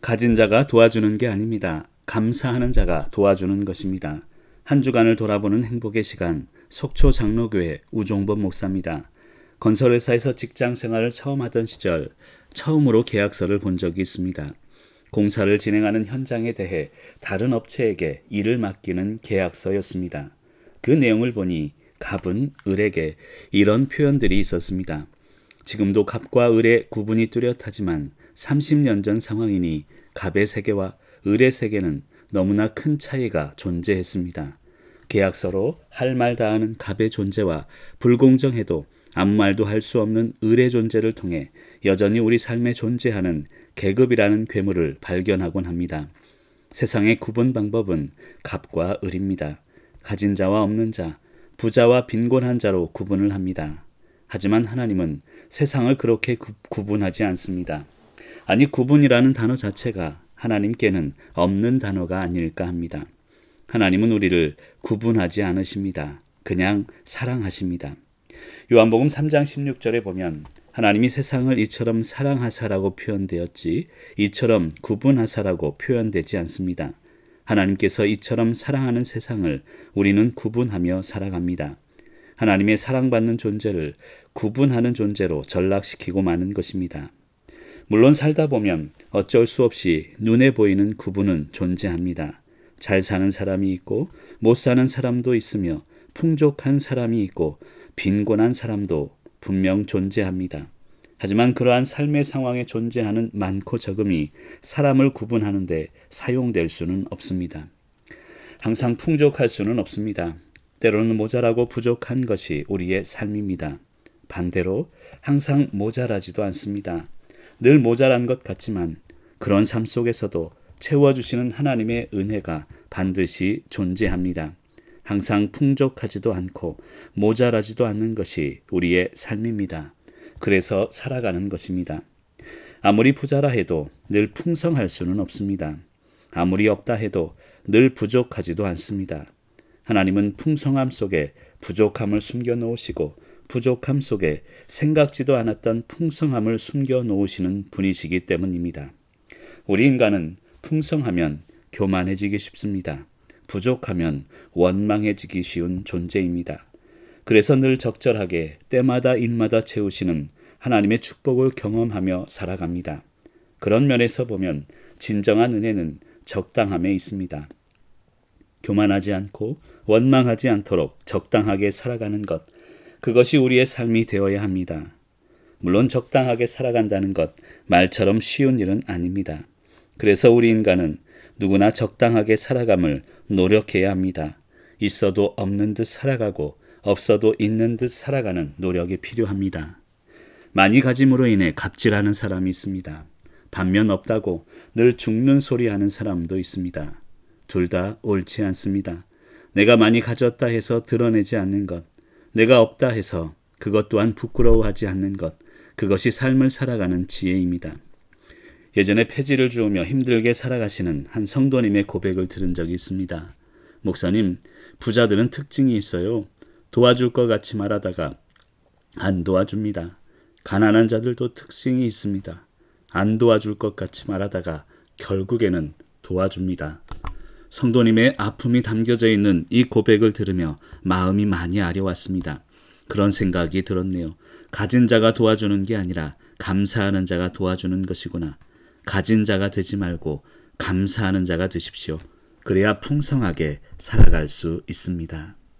가진 자가 도와주는 게 아닙니다. 감사하는 자가 도와주는 것입니다. 한 주간을 돌아보는 행복의 시간, 속초 장로교회 우종범 목사입니다. 건설회사에서 직장 생활을 처음 하던 시절 처음으로 계약서를 본 적이 있습니다. 공사를 진행하는 현장에 대해 다른 업체에게 일을 맡기는 계약서였습니다. 그 내용을 보니 갑은 을에게 이런 표현들이 있었습니다. 지금도 갑과 을의 구분이 뚜렷하지만 30년 전 상황이니 갑의 세계와 을의 세계는 너무나 큰 차이가 존재했습니다. 계약서로 할 말 다하는 갑의 존재와 불공정해도 아무 말도 할 수 없는 을의 존재를 통해 여전히 우리 삶에 존재하는 계급이라는 괴물을 발견하곤 합니다. 세상의 구분 방법은 갑과 을입니다. 가진 자와 없는 자, 부자와 빈곤한 자로 구분을 합니다. 하지만 하나님은 세상을 그렇게 구분하지 않습니다. 아니, 구분이라는 단어 자체가 하나님께는 없는 단어가 아닐까 합니다. 하나님은 우리를 구분하지 않으십니다. 그냥 사랑하십니다. 요한복음 3장 16절에 보면 하나님이 세상을 이처럼 사랑하사라고 표현되었지 이처럼 구분하사라고 표현되지 않습니다. 하나님께서 이처럼 사랑하는 세상을 우리는 구분하며 살아갑니다. 하나님의 사랑받는 존재를 구분하는 존재로 전락시키고 마는 것입니다. 물론 살다 보면 어쩔 수 없이 눈에 보이는 구분은 존재합니다. 잘 사는 사람이 있고 못 사는 사람도 있으며 풍족한 사람이 있고 빈곤한 사람도 분명 존재합니다. 하지만 그러한 삶의 상황에 존재하는 많고 적음이 사람을 구분하는 데 사용될 수는 없습니다. 항상 풍족할 수는 없습니다. 때로는 모자라고 부족한 것이 우리의 삶입니다. 반대로 항상 모자라지도 않습니다. 늘 모자란 것 같지만 그런 삶 속에서도 채워주시는 하나님의 은혜가 반드시 존재합니다. 항상 풍족하지도 않고 모자라지도 않는 것이 우리의 삶입니다. 그래서 살아가는 것입니다. 아무리 부자라 해도 늘 풍성할 수는 없습니다. 아무리 없다 해도 늘 부족하지도 않습니다. 하나님은 풍성함 속에 부족함을 숨겨 놓으시고 부족함 속에 생각지도 않았던 풍성함을 숨겨 놓으시는 분이시기 때문입니다. 우리 인간은 풍성하면 교만해지기 쉽습니다. 부족하면 원망해지기 쉬운 존재입니다. 그래서 늘 적절하게 때마다 일마다 채우시는 하나님의 축복을 경험하며 살아갑니다. 그런 면에서 보면 진정한 은혜는 적당함에 있습니다. 교만하지 않고 원망하지 않도록 적당하게 살아가는 것, 그것이 우리의 삶이 되어야 합니다. 물론 적당하게 살아간다는 것, 말처럼 쉬운 일은 아닙니다. 그래서 우리 인간은 누구나 적당하게 살아감을 노력해야 합니다. 있어도 없는 듯 살아가고 없어도 있는 듯 살아가는 노력이 필요합니다. 많이 가짐으로 인해 갑질하는 사람이 있습니다. 반면 없다고 늘 죽는 소리 하는 사람도 있습니다. 둘 다 옳지 않습니다. 내가 많이 가졌다 해서 드러내지 않는 것, 내가 없다 해서 그것 또한 부끄러워하지 않는 것, 그것이 삶을 살아가는 지혜입니다. 예전에 폐지를 주우며 힘들게 살아가시는 한 성도님의 고백을 들은 적이 있습니다. 목사님, 부자들은 특징이 있어요. 도와줄 것 같이 말하다가 안 도와줍니다. 가난한 자들도 특징이 있습니다. 안 도와줄 것 같이 말하다가 결국에는 도와줍니다. 성도님의 아픔이 담겨져 있는 이 고백을 들으며 마음이 많이 아려왔습니다. 그런 생각이 들었네요. 가진 자가 도와주는 게 아니라 감사하는 자가 도와주는 것이구나. 가진 자가 되지 말고 감사하는 자가 되십시오. 그래야 풍성하게 살아갈 수 있습니다.